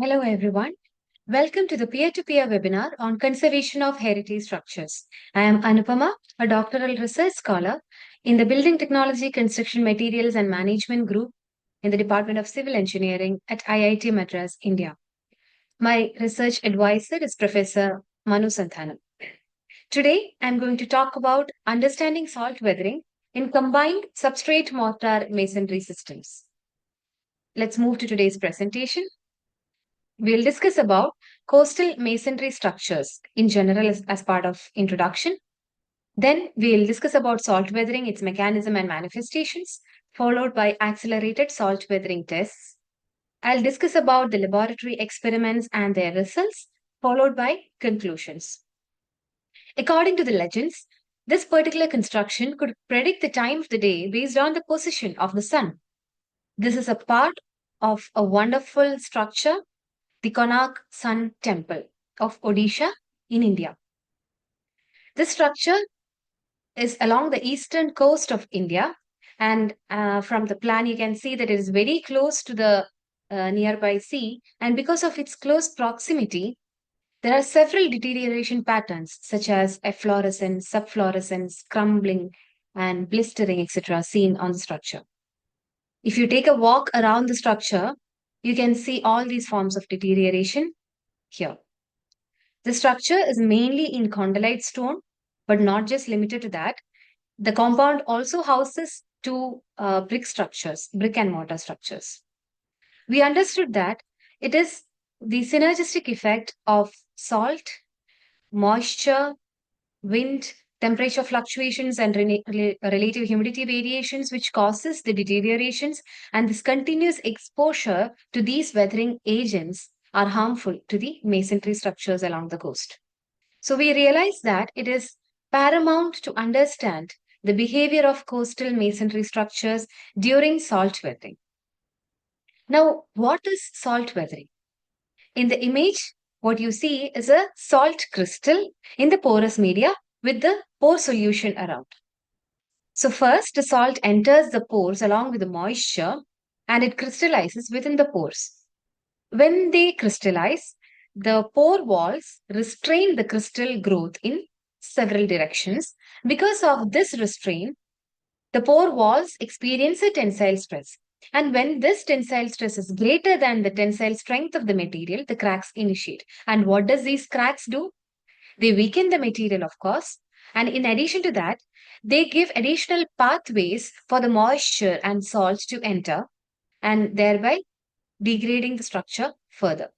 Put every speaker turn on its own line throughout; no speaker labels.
Hello, everyone. Welcome to the peer-to-peer webinar on conservation of heritage structures. I am Anupama, a doctoral research scholar in the Building Technology, Construction Materials and Management Group in the Department of Civil Engineering at IIT Madras, India. My research advisor is Professor Manu Santhanam. Today, I'm going to talk about understanding salt weathering in combined substrate mortar masonry systems. Let's move to today's presentation. We'll discuss about coastal masonry structures in general as part of introduction. Then we'll discuss about salt weathering, its mechanism and manifestations, followed by accelerated salt weathering tests. I'll discuss about the laboratory experiments and their results, followed by conclusions. According to the legends, this particular construction could predict the time of the day based on the position of the sun. This is a part of a wonderful structure, the Konark Sun Temple of Odisha in India. This structure is along the eastern coast of India, and from the plan you can see that it is very close to the nearby sea, and because of its close proximity, there are several deterioration patterns such as efflorescence, subflorescence, crumbling, and blistering, etc., seen on the structure. If you take a walk around the structure, you can see all these forms of deterioration here. The structure is mainly in condylite stone, but not just limited to that. The compound also houses two brick structures, brick and mortar structures. We understood that it is the synergistic effect of salt, moisture, wind, temperature fluctuations, and relative humidity variations which causes the deteriorations, and this continuous exposure to these weathering agents are harmful to the masonry structures along the coast. So we realize that it is paramount to understand the behavior of coastal masonry structures during salt weathering. Now, what is salt weathering? In the image, what you see is a salt crystal in the porous media with the pore solution around. So first, the salt enters the pores along with the moisture and it crystallizes within the pores. When they crystallize, the pore walls restrain the crystal growth in several directions. Because of this restraint, the pore walls experience a tensile stress. And when this tensile stress is greater than the tensile strength of the material, the cracks initiate. And what does these cracks do? They weaken the material, of course. And in addition to that, they give additional pathways for the moisture and salt to enter and thereby degrading the structure further.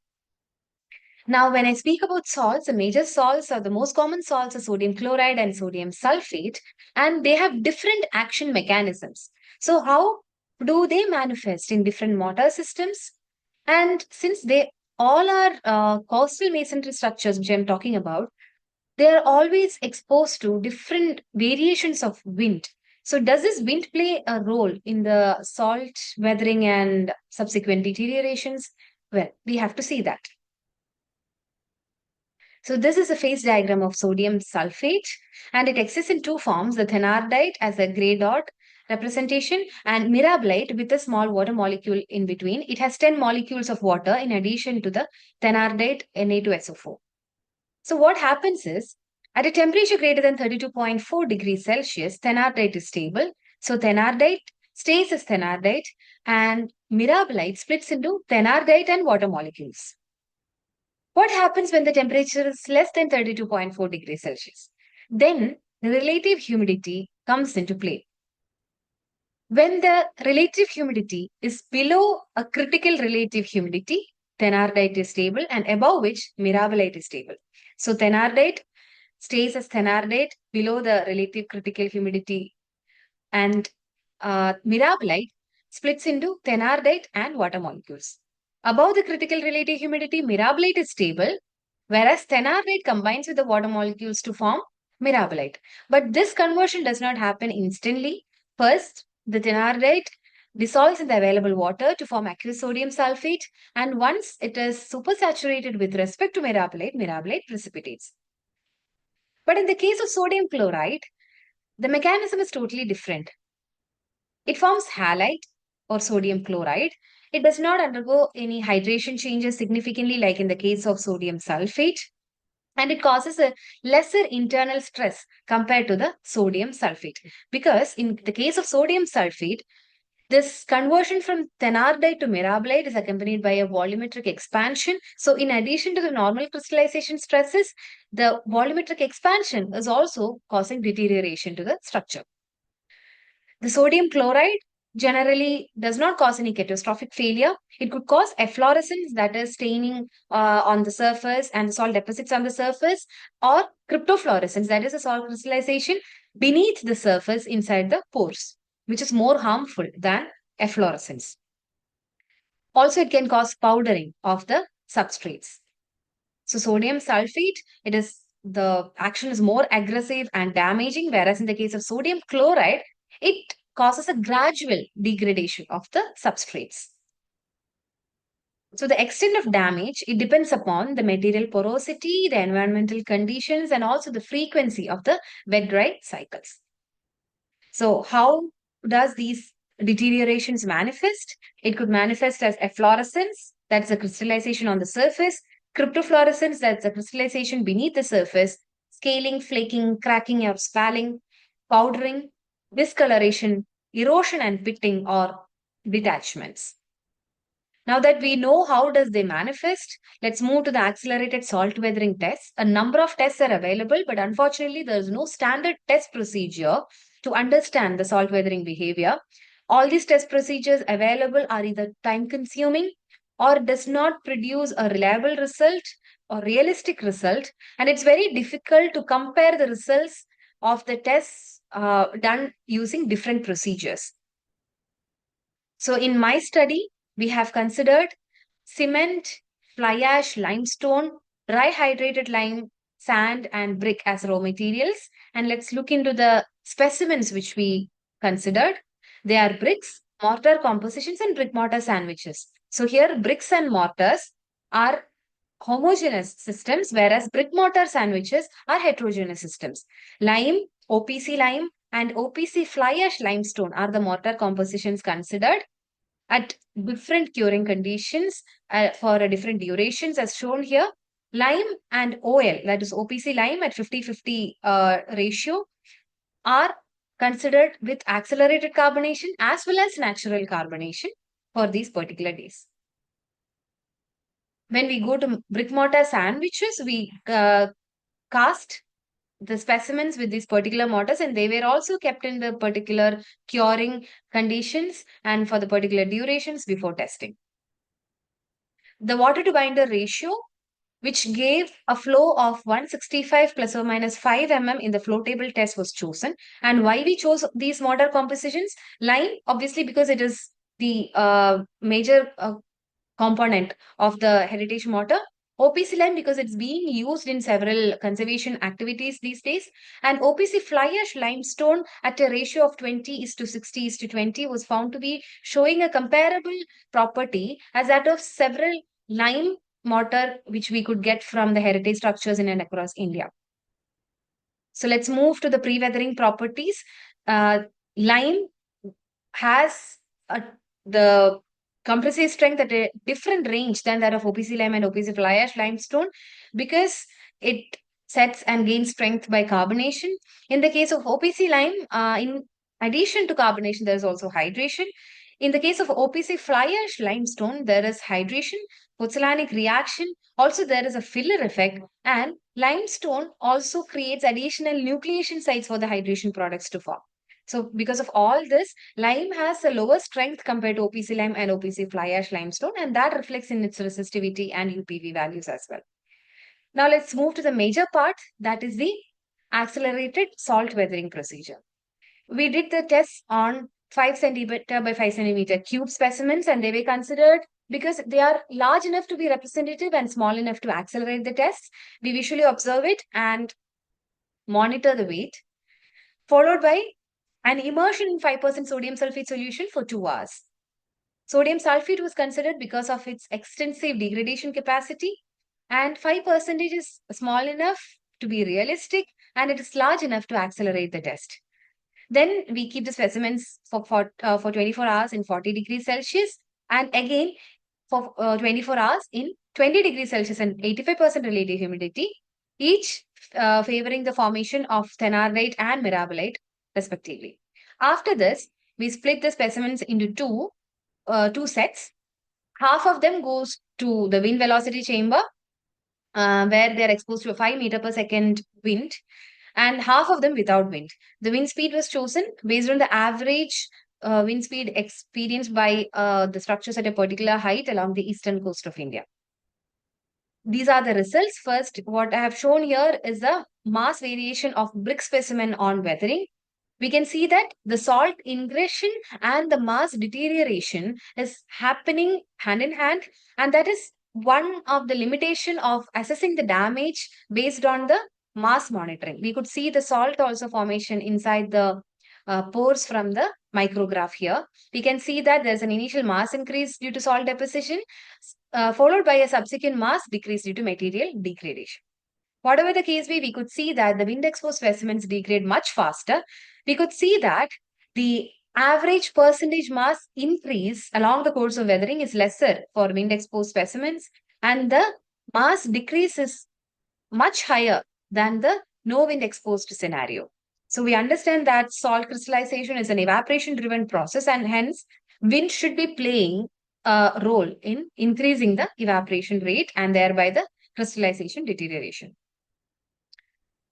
Now, when I speak about salts, the major salts are the most common salts are sodium chloride and sodium sulfate, and they have different action mechanisms. So, how do they manifest in different mortar systems? And since they all are coastal masonry structures, which I'm talking about, they are always exposed to different variations of wind. So, does this wind play a role in the salt weathering and subsequent deteriorations? Well, we have to see that. So this is a phase diagram of sodium sulfate, and it exists in two forms, the thenardite as a gray dot representation and mirabilite with a small water molecule in between. It has 10 molecules of water in addition to the thenardite Na2SO4. So what happens is, at a temperature greater than 32.4 degrees Celsius, thenardite is stable. So thenardite stays as thenardite and mirabilite splits into thenardite and water molecules. What happens when the temperature is less than 32.4 degrees Celsius? Then the relative humidity comes into play. When the relative humidity is below a critical relative humidity, thenardite is stable, and above which mirabilite is stable. So thenardite stays as thenardite below the relative critical humidity, and mirabilite splits into thenardite and water molecules. Above the critical relative humidity, mirabilite is stable, whereas thenardite combines with the water molecules to form mirabilite. But this conversion does not happen instantly. First, the thenardite dissolves in the available water to form aqueous sodium sulfate, and once it is supersaturated with respect to mirabilite, mirabilite precipitates. But in the case of sodium chloride, the mechanism is totally different. It forms halite or sodium chloride It does not undergo any hydration changes significantly like in the case of sodium sulfate, and it causes a lesser internal stress compared to the sodium sulfate. Because in the case of sodium sulfate, this conversion from thenardite to mirabilite is accompanied by a volumetric expansion. So, in addition to the normal crystallization stresses, the volumetric expansion is also causing deterioration to the structure. The sodium chloride generally does not cause any catastrophic failure. It could cause efflorescence, that is staining on the surface and the salt deposits on the surface, or cryptofluorescence, that is a salt crystallization beneath the surface inside the pores, which is more harmful than efflorescence. Also, it can cause powdering of the substrates. So sodium sulfate, the action is more aggressive and damaging, whereas in the case of sodium chloride, it causes a gradual degradation of the substrates. So the extent of damage, it depends upon the material porosity, the environmental conditions, and also the frequency of the wet-dry cycles. So how does these deteriorations manifest? It could manifest as efflorescence, that's a crystallization on the surface, cryptofluorescence, that's a crystallization beneath the surface, scaling, flaking, cracking or spalling, powdering, discoloration, erosion and pitting or detachments. Now that we know how does they manifest, let's move to the accelerated salt weathering tests. A number of tests are available, but unfortunately there is no standard test procedure to understand the salt weathering behavior. All these test procedures available are either time consuming or does not produce a reliable result or realistic result, and it's very difficult to compare the results of the tests done using different procedures. So in my study, we have considered cement, fly ash, limestone, dry hydrated lime, sand, and brick as raw materials. And let's look into the specimens which we considered. They are bricks, mortar compositions, and brick-mortar sandwiches. So here, bricks and mortars are homogeneous systems, whereas brick-mortar sandwiches are heterogeneous systems. Lime, OPC lime, and OPC fly ash limestone are the mortar compositions considered at different curing conditions for different durations as shown here. Lime and OL, that is OPC lime at 50-50 ratio, are considered with accelerated carbonation as well as natural carbonation for these particular days. When we go to brick mortar sandwiches, we cast the specimens with these particular mortars, and they were also kept in the particular curing conditions and for the particular durations before testing. The water to binder ratio, which gave a flow of 165 plus or minus 5 mm in the flow table test, was chosen. And why we chose these mortar compositions? Lime, obviously, because it is the major component of the heritage mortar. OPC lime because it's being used in several conservation activities these days. And OPC fly ash limestone at a ratio of 20:60:20 was found to be showing a comparable property as that of several lime mortar which we could get from the heritage structures in and across India. So let's move to the pre-weathering properties. Lime has the compressive strength at a different range than that of OPC lime and OPC fly ash limestone because it sets and gains strength by carbonation. In the case of OPC lime, in addition to carbonation, there is also hydration. In the case of OPC fly ash limestone, there is hydration, pozzolanic reaction. Also, there is a filler effect, and limestone also creates additional nucleation sites for the hydration products to form. So, because of all this, lime has a lower strength compared to OPC lime and OPC fly ash limestone, and that reflects in its resistivity and UPV values as well. Now, let's move to the major part, that is the accelerated salt weathering procedure. We did the tests on 5 centimeter by 5 centimeter cube specimens, and they were considered because they are large enough to be representative and small enough to accelerate the tests. We visually observe it and monitor the weight, followed by an immersion in 5% sodium sulfate solution for 2 hours. Sodium sulfate was considered because of its extensive degradation capacity, and 5% is small enough to be realistic and it is large enough to accelerate the test. Then we keep the specimens for 24 hours in 40 degrees Celsius. And again, for 24 hours in 20 degrees Celsius and 85% relative humidity, each favoring the formation of thenardite and mirabolite, respectively. After this, we split the specimens into two sets. Half of them goes to the wind velocity chamber, where they are exposed to a 5 meter per second wind, and half of them without wind. The wind speed was chosen based on the average wind speed experienced by the structures at a particular height along the eastern coast of India. These are the results. First, what I have shown here is the mass variation of brick specimen on weathering. We can see that the salt ingression and the mass deterioration is happening hand in hand, and that is one of the limitation of assessing the damage based on the mass monitoring. We could see the salt also formation inside the pores from the micrograph here. We can see that there's an initial mass increase due to salt deposition, followed by a subsequent mass decrease due to material degradation. Whatever the case be, we could see that the wind exposed specimens degrade much faster. We could see that the average percentage mass increase along the course of weathering is lesser for wind exposed specimens, and the mass decrease is much higher than the no wind exposed scenario. So we understand that salt crystallization is an evaporation driven process, and hence wind should be playing a role in increasing the evaporation rate and thereby the crystallization deterioration.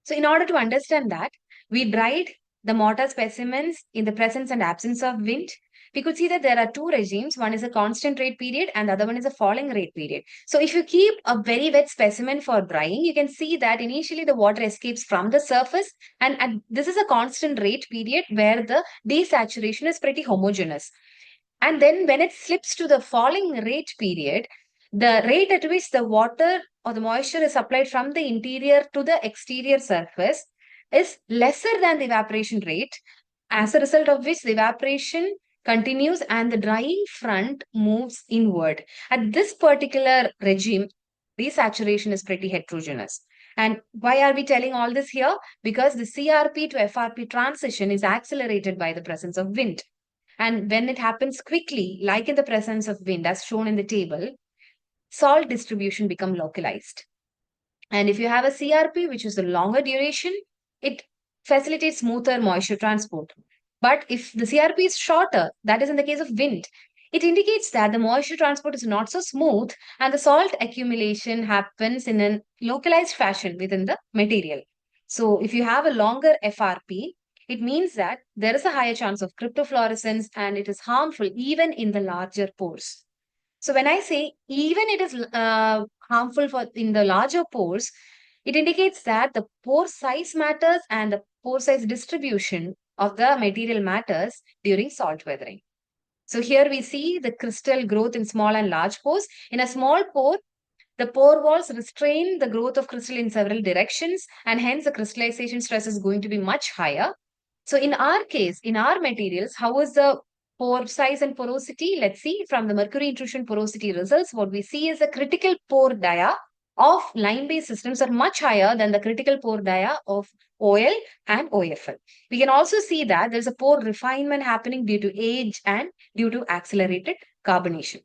So in order to understand that, we dried the mortar specimens in the presence and absence of wind. We could see that there are two regimes. One is a constant rate period and the other one is a falling rate period. So if you keep a very wet specimen for drying, you can see that initially the water escapes from the surface, and this is a constant rate period where the desaturation is pretty homogeneous. And then when it slips to the falling rate period, the rate at which the water or the moisture is supplied from the interior to the exterior surface is lesser than the evaporation rate, as a result of which the evaporation continues and the drying front moves inward. At this particular regime, desaturation is pretty heterogeneous. And why are we telling all this here? Because the CRP to FRP transition is accelerated by the presence of wind. And when it happens quickly, like in the presence of wind, as shown in the table, salt distribution become localized. And if you have a CRP, which is a longer duration, it facilitates smoother moisture transport. But if the CRP is shorter, that is in the case of wind, it indicates that the moisture transport is not so smooth and the salt accumulation happens in a localized fashion within the material. So if you have a longer FRP, it means that there is a higher chance of cryptofluorescence and it is harmful even in the larger pores. So when I say even it is harmful for in the larger pores, it indicates that the pore size matters and the pore size distribution of the material matters during salt weathering. So here we see the crystal growth in small and large pores. In a small pore, the pore walls restrain the growth of crystal in several directions, and hence the crystallization stress is going to be much higher. So in our case, in our materials, how is the pore size and porosity? Let's see from the mercury intrusion porosity results. What we see is the critical pore dia of lime-based systems are much higher than the critical pore dia of OL and OFL. We can also see that there's a pore refinement happening due to age and due to accelerated carbonation.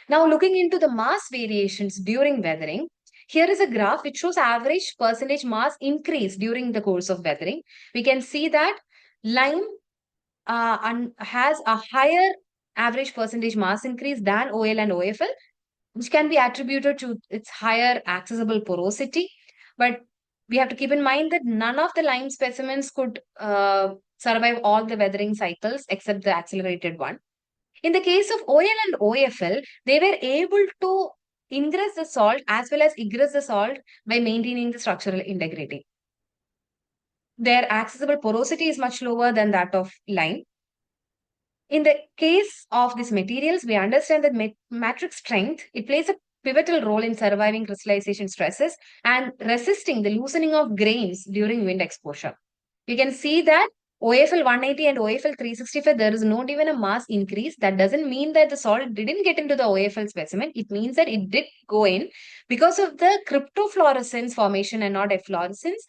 Now looking into the mass variations during weathering, here is a graph which shows average percentage mass increase during the course of weathering. We can see that lime has a higher average percentage mass increase than OL and OFL, which can be attributed to its higher accessible porosity. But we have to keep in mind that none of the lime specimens could survive all the weathering cycles except the accelerated one. In the case of OL and OFL, they were able to ingress the salt as well as egress the salt by maintaining the structural integrity. Their accessible porosity is much lower than that of lime. In the case of these materials, we understand that matrix strength, it plays a pivotal role in surviving crystallization stresses and resisting the loosening of grains during wind exposure. You can see that OFL 180 and OFL 365, there is not even a mass increase. That doesn't mean that the salt didn't get into the OFL specimen. It means that it did go in because of the cryptofluorescence formation and not efflorescence.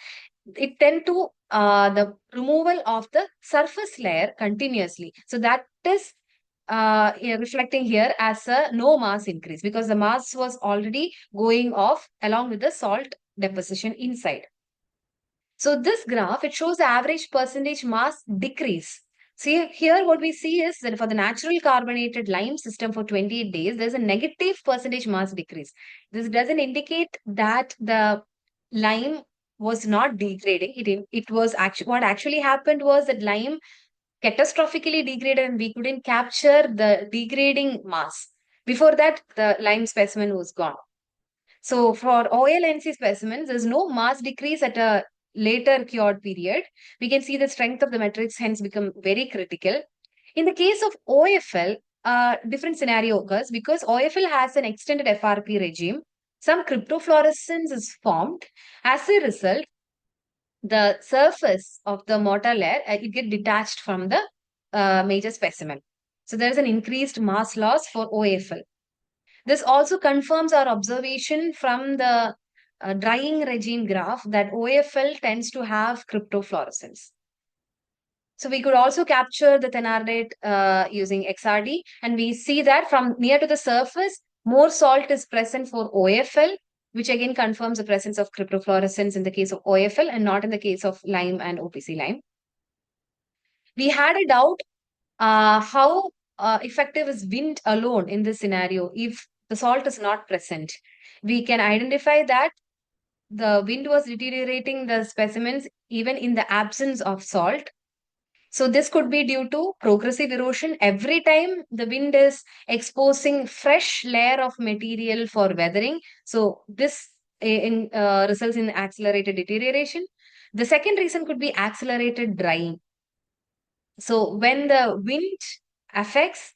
It tend to the removal of the surface layer continuously. So that is reflecting here as a no mass increase because the mass was already going off along with the salt deposition inside. So this graph, it shows the average percentage mass decrease. See here what we see is that for the natural carbonated lime system for 28 days, there's a negative percentage mass decrease. This doesn't indicate that the lime was not degrading. It was actually what actually happened was that lime catastrophically degraded and we couldn't capture the degrading mass. Before that, the lime specimen was gone. So for OLNC specimens, there's no mass decrease at a later cured period. We can see the strength of the matrix hence become very critical. In the case of OFL, a different scenario occurs because OFL has an extended FRP regime. Some cryptofluorescence is formed. As a result, the surface of the mortar layer, it get detached from the major specimen. So there is an increased mass loss for OFL. This also confirms our observation from the drying regime graph that OFL tends to have cryptofluorescence. So we could also capture the thenardate using XRD, and we see that from near to the surface, more salt is present for OFL, which again confirms the presence of cryptofluorescence in the case of OFL and not in the case of lime and OPC lime. We had a doubt how effective is wind alone in this scenario if the salt is not present. We can identify that the wind was deteriorating the specimens even in the absence of salt. So this could be due to progressive erosion. Every time the wind is exposing fresh layer of material for weathering. So this results in accelerated deterioration. The second reason could be accelerated drying. So when the wind affects,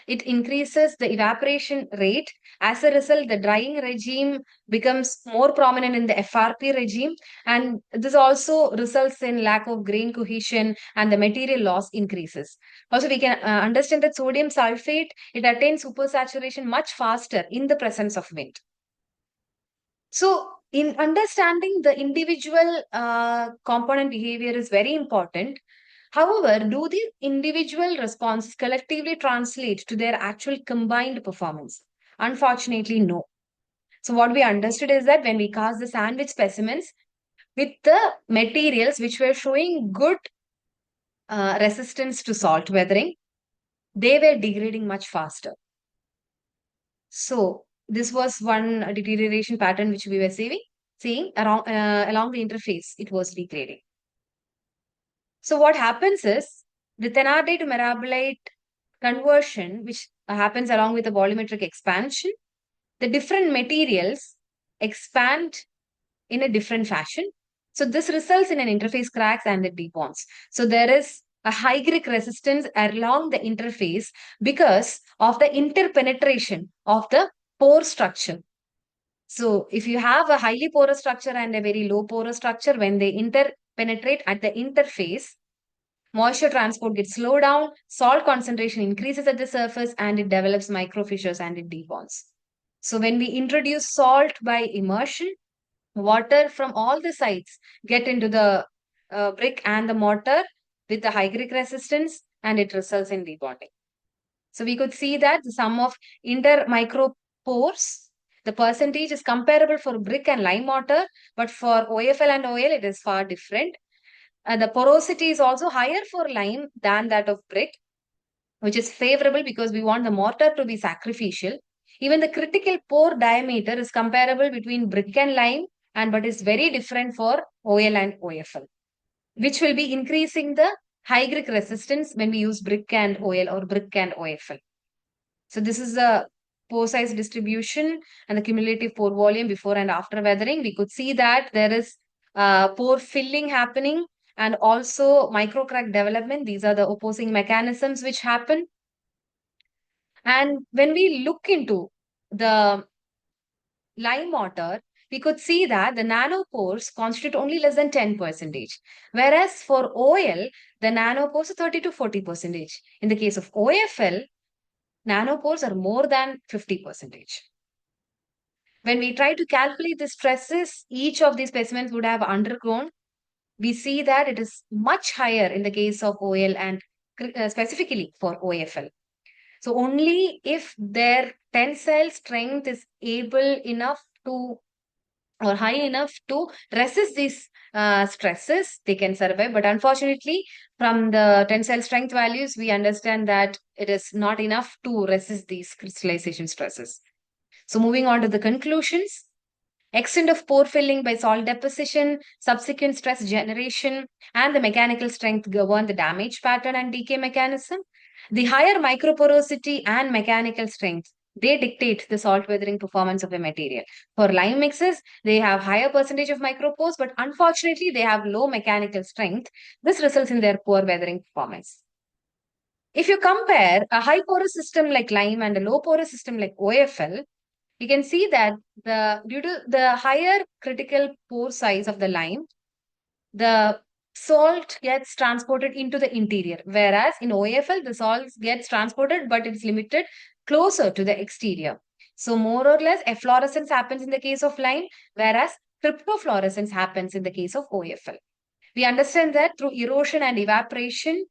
it increases the evaporation rate. As a result, the drying regime becomes more prominent in the FRP regime. And this also results in lack of grain cohesion and the material loss increases. Also, we can understand that sodium sulfate, it attains supersaturation much faster in the presence of wind. So, in understanding the individual component behavior is very important. However, do the individual responses collectively translate to their actual combined performance? Unfortunately, no. So, what we understood is that when we cast the sandwich specimens with the materials which were showing good resistance to salt weathering, they were degrading much faster. So, this was one deterioration pattern which we were seeing around, along the interface, it was degrading. So what happens is the thenardate to metabolite conversion, which happens along with the volumetric expansion, the different materials expand in a different fashion. So this results in an interface cracks and it debonds. So there is a high Greek resistance along the interface because of the interpenetration of the pore structure. So if you have a highly porous structure and a very low porous structure, when they interpenetrate at the interface, moisture transport gets slowed down, salt concentration increases at the surface, and it develops microfissures and it debonds. So when we introduce salt by immersion, water from all the sides get into the brick and the mortar with the high Greek resistance, and it results in debonding. So we could see that the sum of intermicropores, the percentage is comparable for brick and lime mortar, but for OFL and OL, it is far different. The porosity is also higher for lime than that of brick, which is favorable because we want the mortar to be sacrificial. Even the critical pore diameter is comparable between brick and lime, but is very different for OL and OFL, which will be increasing the high Greek resistance when we use brick and OL or brick and OFL. So this is the pore size distribution and the cumulative pore volume before and after weathering. We could see that there is pore filling happening and also microcrack development. These are the opposing mechanisms which happen. And when we look into the lime mortar, we could see that the nanopores constitute only less than 10%. Whereas for OL, the nanopores are 30 to 40%. In the case of OFL, nanopores are more than 50%. When we try to calculate the stresses each of these specimens would have undergone, we see that it is much higher in the case of OL and specifically for OFL. So only if their tensile strength is able enough to or high enough to resist these stresses, they can survive. But unfortunately, from the tensile strength values, we understand that it is not enough to resist these crystallization stresses. So moving on to the conclusions. Extent of pore filling by salt deposition, subsequent stress generation, and the mechanical strength govern the damage pattern and decay mechanism. The higher microporosity and mechanical strength, they dictate the salt weathering performance of a material. For lime mixes, they have higher percentage of micropores, but unfortunately, they have low mechanical strength. This results in their poor weathering performance. If you compare a high porous system like lime and a low porous system like OFL, you can see that due to the higher critical pore size of the lime, the salt gets transported into the interior, whereas in OFL, the salt gets transported, but it's limited closer to the exterior. So more or less, efflorescence happens in the case of lime, whereas cryptofluorescence happens in the case of OFL. We understand that through erosion and evaporation,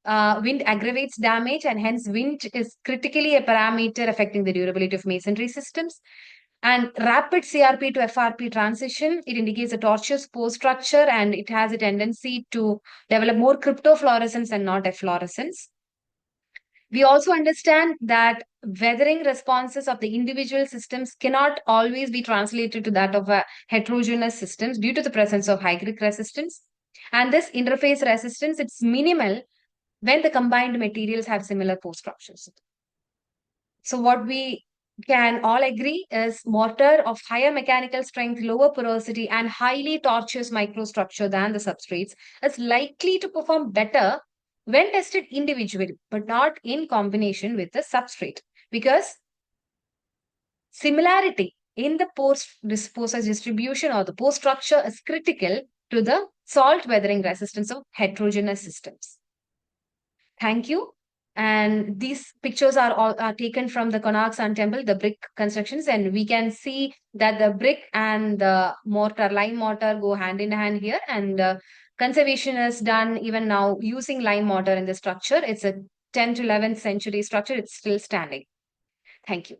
wind aggravates damage, and hence wind is critically a parameter affecting the durability of masonry systems. And rapid CRP to FRP transition, it indicates a tortuous pore structure, and it has a tendency to develop more cryptofluorescence and not efflorescence. We also understand that weathering responses of the individual systems cannot always be translated to that of a heterogeneous systems due to the presence of hygric resistance. And this interface resistance, it's minimal when the combined materials have similar pore structures. So what we can all agree is mortar of higher mechanical strength, lower porosity, and highly tortuous microstructure than the substrates is likely to perform better when tested individually, but not in combination with the substrate, because similarity in the pore size distribution or the pore structure is critical to the salt weathering resistance of heterogeneous systems. Thank you. And these pictures are all are taken from the Konark Sun Temple, the brick constructions, and we can see that the brick and the mortar, lime mortar, go hand in hand here. And conservation is done even now using lime mortar in the structure. It's a 10th to 11th century structure. It's still standing. Thank you.